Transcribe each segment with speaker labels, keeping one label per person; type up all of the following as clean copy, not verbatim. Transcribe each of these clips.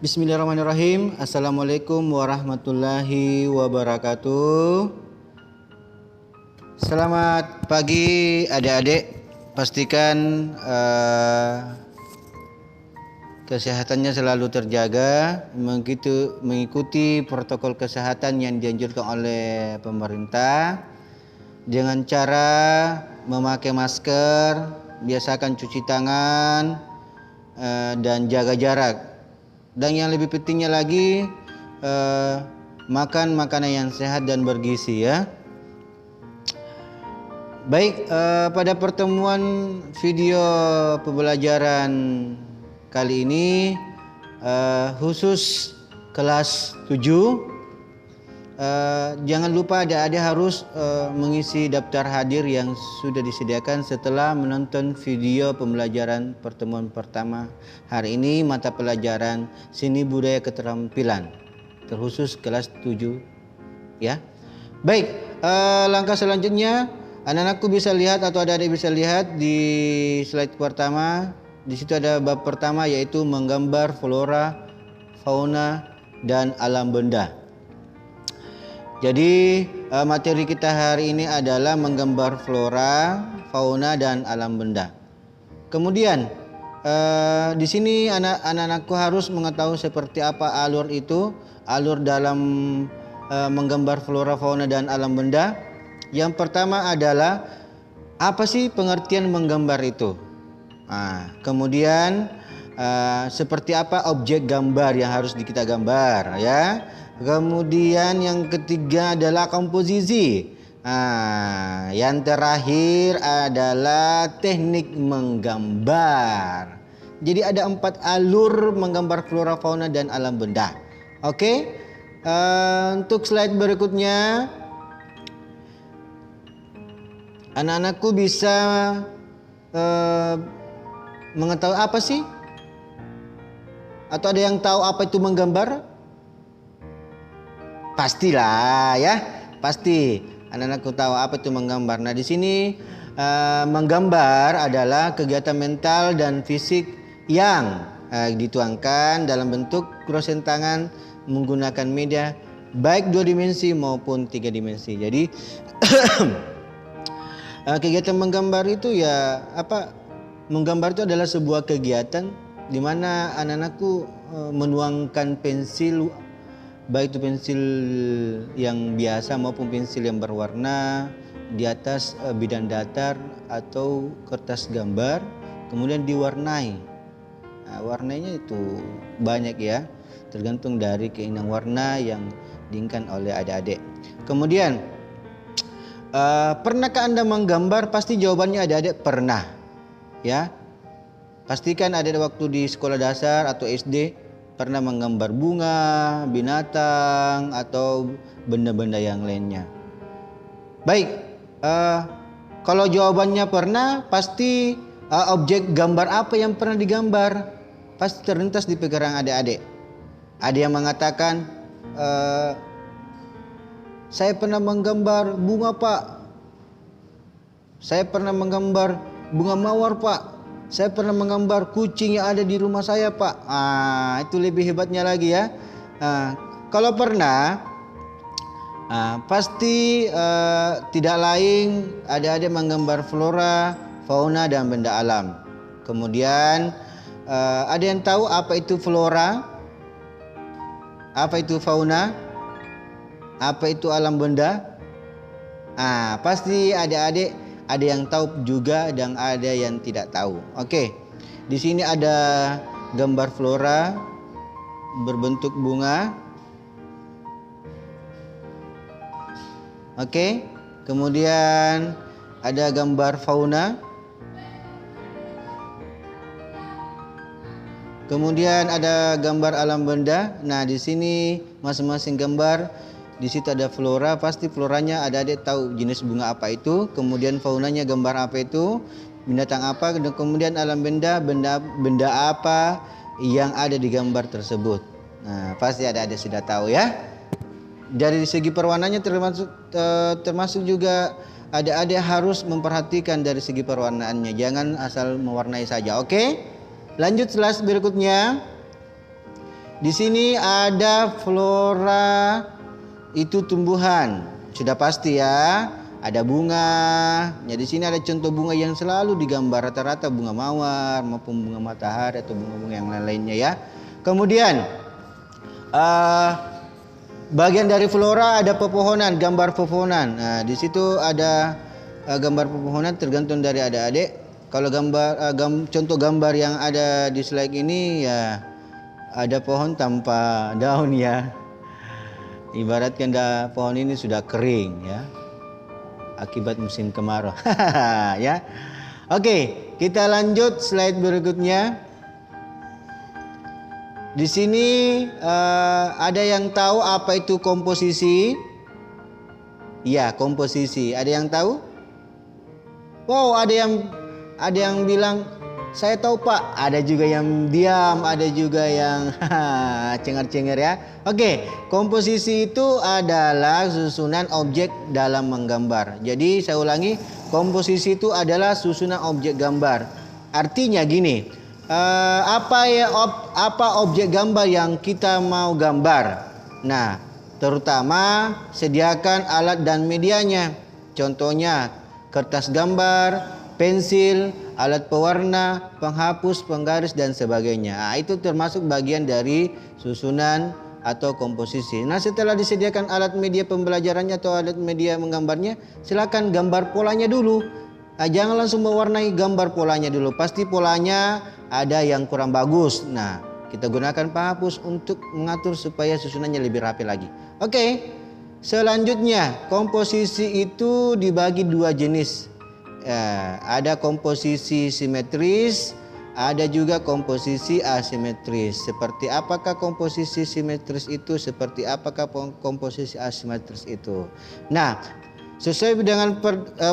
Speaker 1: Bismillahirrahmanirrahim. Assalamualaikum warahmatullahi wabarakatuh. Selamat pagi adik-adik. Pastikan kesehatannya selalu terjaga, mengikuti protokol kesehatan yang dianjurkan oleh pemerintah dengan cara memakai masker, biasakan cuci tangan, dan jaga jarak. Dan yang lebih pentingnya lagi, makan makanan yang sehat dan bergizi ya. Baik, pada pertemuan video pembelajaran kali ini khusus kelas 7, jangan lupa adik-adik harus mengisi daftar hadir yang sudah disediakan setelah menonton video pembelajaran pertemuan pertama hari ini, mata pelajaran Seni Budaya Keterampilan terkhusus kelas 7 ya. Baik, langkah selanjutnya anak-anakku bisa lihat atau adik-adik bisa lihat di slide pertama. Di situ ada bab pertama yaitu menggambar flora, fauna dan alam benda. Jadi materi kita hari ini adalah menggambar flora, fauna dan alam benda. Kemudian di sini anak-anakku harus mengetahui seperti apa alur dalam menggambar flora, fauna dan alam benda. Yang pertama adalah apa sih pengertian menggambar itu? Kemudian seperti apa objek gambar yang harus kita gambar ya. Kemudian yang ketiga adalah komposisi. Yang terakhir adalah teknik menggambar. Jadi ada 4 alur menggambar flora, fauna dan alam benda. Oke. Untuk slide berikutnya, anak-anakku bisa mengetahui apa sih? Atau ada yang tahu apa itu menggambar? Pastilah ya, pasti anak-anakku tahu apa itu menggambar. Nah di sini menggambar adalah kegiatan mental dan fisik yang dituangkan dalam bentuk krosen tangan menggunakan media baik 2 dimensi maupun 3 dimensi. Jadi kegiatan menggambar itu ya apa? Menggambar itu adalah sebuah kegiatan di mana anak-anakku menuangkan pensil, baik itu pensil yang biasa maupun pensil yang berwarna di atas bidang datar atau kertas gambar, kemudian diwarnai. Warnanya itu banyak ya, tergantung dari keinginan warna yang diinginkan oleh adik-adik. Kemudian pernahkah Anda menggambar? Pasti jawabannya adik-adik pernah ya. Pastikan adik-adik waktu di sekolah dasar atau SD pernah menggambar bunga, binatang, atau benda-benda yang lainnya. Baik, kalau jawabannya pernah, pasti objek gambar apa yang pernah digambar pasti terlintas di pikiran adik-adik. Ada yang mengatakan, saya pernah menggambar bunga pak, saya pernah menggambar bunga mawar pak, saya pernah menggambar kucing yang ada di rumah saya pak. Itu lebih hebatnya lagi ya. Kalau pernah, pasti tidak lain adik-adik menggambar flora, fauna dan benda alam. Kemudian ada yang tahu apa itu flora, apa itu fauna, apa itu alam benda? Pasti adik-adik ada yang tahu juga dan ada yang tidak tahu. Oke. Di sini ada gambar flora berbentuk bunga. Oke. Kemudian ada gambar fauna. Kemudian ada gambar alam benda. Nah, di sini masing-masing gambar, di situ ada flora, pasti floranya adik-adik tahu jenis bunga apa itu. Kemudian faunanya gambar apa itu, binatang apa. Dan kemudian alam benda, benda apa yang ada di gambar tersebut. Nah, pasti adik-adik sudah tahu ya. Dari segi perwarnanya termasuk juga adik-adik harus memperhatikan dari segi perwarnaannya. Jangan asal mewarnai saja. Oke? Lanjut slide berikutnya. di sini ada flora, itu tumbuhan. Sudah pasti ya. Ada bunga. Ya, di sini ada contoh bunga yang selalu digambar, rata-rata bunga mawar maupun bunga matahari atau bunga-bunga yang lain-lainnya ya. Kemudian bagian dari flora ada pepohonan, gambar pepohonan. Nah, di situ ada gambar pepohonan tergantung dari adik-adik. Kalau contoh gambar yang ada di slide ini ya ada pohon tanpa daun ya. Ibaratkan pohon ini sudah kering ya. Akibat musim kemarau. Ya. Oke, kita lanjut slide berikutnya. Di sini ada yang tahu apa itu komposisi? Ya, komposisi. Ada yang tahu? Wow, ada yang bilang saya tahu Pak. Ada juga yang diam, ada juga yang cengar-cengar ya. Oke, komposisi itu adalah susunan objek dalam menggambar. Jadi saya ulangi, komposisi itu adalah susunan objek gambar. Artinya gini, apa objek gambar yang kita mau gambar? Nah, terutama sediakan alat dan medianya. Contohnya kertas gambar, pensil, alat pewarna, penghapus, penggaris dan sebagainya. Nah, itu termasuk bagian dari susunan atau komposisi. Nah, setelah disediakan alat media pembelajarannya atau alat media menggambarnya, silakan gambar polanya dulu. Nah, jangan langsung mewarnai, gambar polanya dulu. Pasti polanya ada yang kurang bagus. Nah, kita gunakan penghapus untuk mengatur supaya susunannya lebih rapi lagi. Oke. Selanjutnya, komposisi itu dibagi dua jenis. Ada komposisi simetris, ada juga komposisi asimetris. Seperti apakah komposisi simetris itu? Seperti apakah komposisi asimetris itu? Nah, sesuai dengan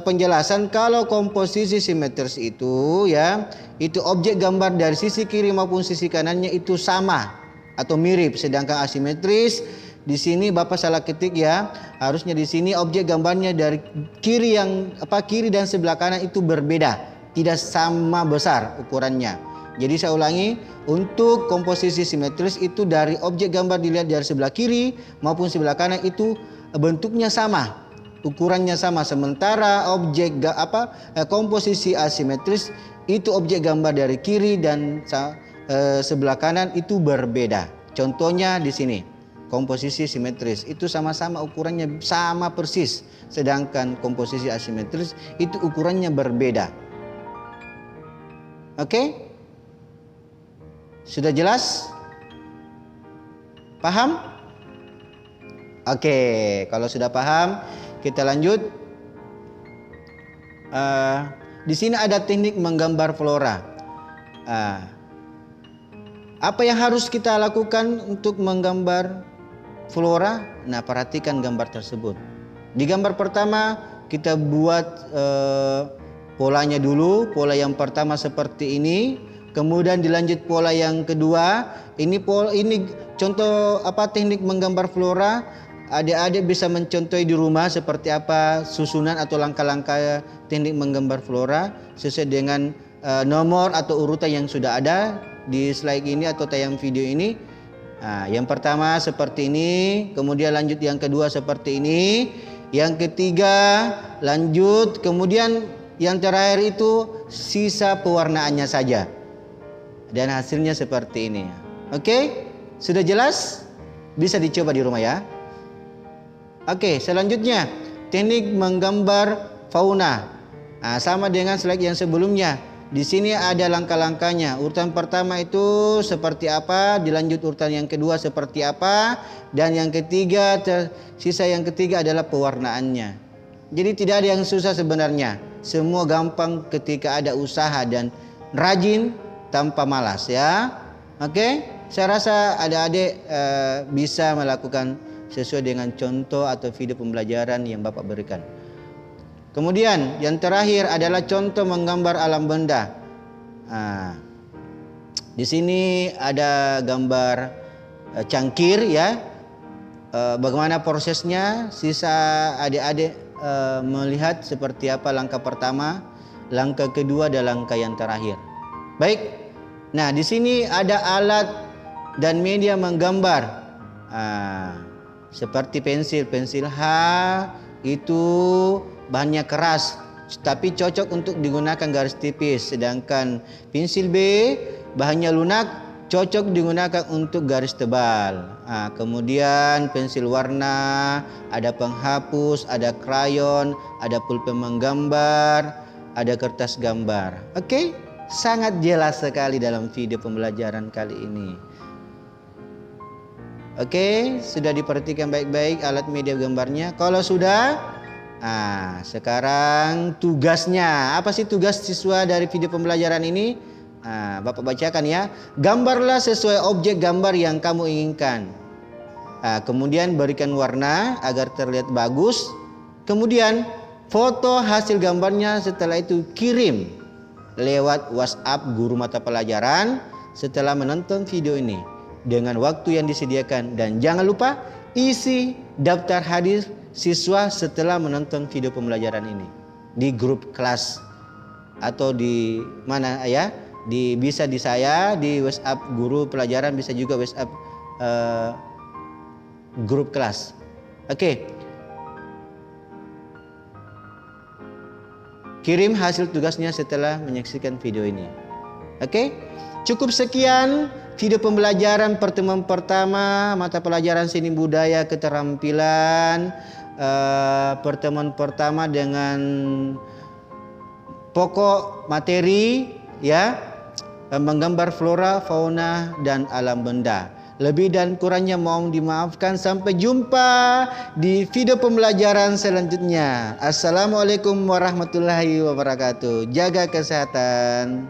Speaker 1: penjelasan, kalau komposisi simetris itu ya, itu objek gambar dari sisi kiri maupun sisi kanannya itu sama atau mirip. Sedangkan asimetris, di sini Bapak salah ketik ya. Harusnya di sini objek gambarnya dari kiri dan sebelah kanan itu berbeda, tidak sama besar ukurannya. Jadi saya ulangi, untuk komposisi simetris itu dari objek gambar dilihat dari sebelah kiri maupun sebelah kanan itu bentuknya sama, ukurannya sama. Sementara komposisi asimetris itu objek gambar dari kiri dan sebelah kanan itu berbeda. Contohnya di sini. Komposisi simetris itu sama-sama ukurannya sama persis, sedangkan komposisi asimetris itu ukurannya berbeda. Oke? Sudah jelas? Paham? Oke, kalau sudah paham, kita lanjut. Di sini ada teknik menggambar flora. Apa yang harus kita lakukan untuk menggambar flora? Nah, perhatikan gambar tersebut. Di gambar pertama kita buat polanya dulu. Pola yang pertama seperti ini. Kemudian dilanjut pola yang kedua. Ini contoh teknik menggambar flora. Adik-adik bisa mencontohi di rumah seperti apa susunan atau langkah-langkah teknik menggambar flora sesuai dengan nomor atau urutan yang sudah ada di slide ini atau tayang video ini. Nah, yang pertama seperti ini, kemudian lanjut yang kedua seperti ini, yang ketiga lanjut, kemudian yang terakhir itu sisa pewarnaannya saja. Dan hasilnya seperti ini. Oke, sudah jelas? Bisa dicoba di rumah ya. Oke, selanjutnya teknik menggambar fauna. Nah, sama dengan slide yang sebelumnya. Di sini ada langkah-langkahnya. Urutan pertama itu seperti apa, dilanjut urutan yang kedua seperti apa, dan yang ketiga sisa yang ketiga adalah pewarnaannya. Jadi tidak ada yang susah sebenarnya. Semua gampang ketika ada usaha dan rajin tanpa malas ya. Oke, saya rasa adik-adik bisa melakukan sesuai dengan contoh atau video pembelajaran yang Bapak berikan. Kemudian yang terakhir adalah contoh menggambar alam benda. Di sini ada gambar cangkir ya. Bagaimana prosesnya? Sisa adik-adik melihat seperti apa langkah pertama, langkah kedua dan langkah yang terakhir. Baik. Nah, di sini ada alat dan media menggambar. Seperti pensil H itu bahannya keras tapi cocok untuk digunakan garis tipis, sedangkan pensil B bahannya lunak, cocok digunakan untuk garis tebal. Kemudian pensil warna, ada penghapus, ada krayon, ada pulpen menggambar, ada kertas gambar. Oke, sangat jelas sekali dalam video pembelajaran kali ini. Oke, sudah diperhatikan baik-baik alat media gambarnya. Kalau sudah, sekarang tugasnya. Apa sih tugas siswa dari video pembelajaran ini? Bapak bacakan ya. Gambarlah sesuai objek gambar yang kamu inginkan. Kemudian berikan warna agar terlihat bagus. Kemudian foto hasil gambarnya, setelah itu kirim lewat WhatsApp guru mata pelajaran setelah menonton video ini dengan waktu yang disediakan. Dan jangan lupa isi daftar hadir siswa setelah menonton video pembelajaran ini di grup kelas atau di mana ya, bisa di saya di WhatsApp guru pelajaran, bisa juga WhatsApp grup kelas. Oke. Kirim hasil tugasnya setelah menyaksikan video ini. Oke. Cukup sekian video pembelajaran pertemuan pertama mata pelajaran seni budaya keterampilan, pertemuan pertama dengan pokok materi ya, menggambar flora, fauna dan alam benda. Lebih dan kurangnya mohon dimaafkan. Sampai jumpa di video pembelajaran selanjutnya. Assalamualaikum warahmatullahi wabarakatuh. Jaga kesehatan.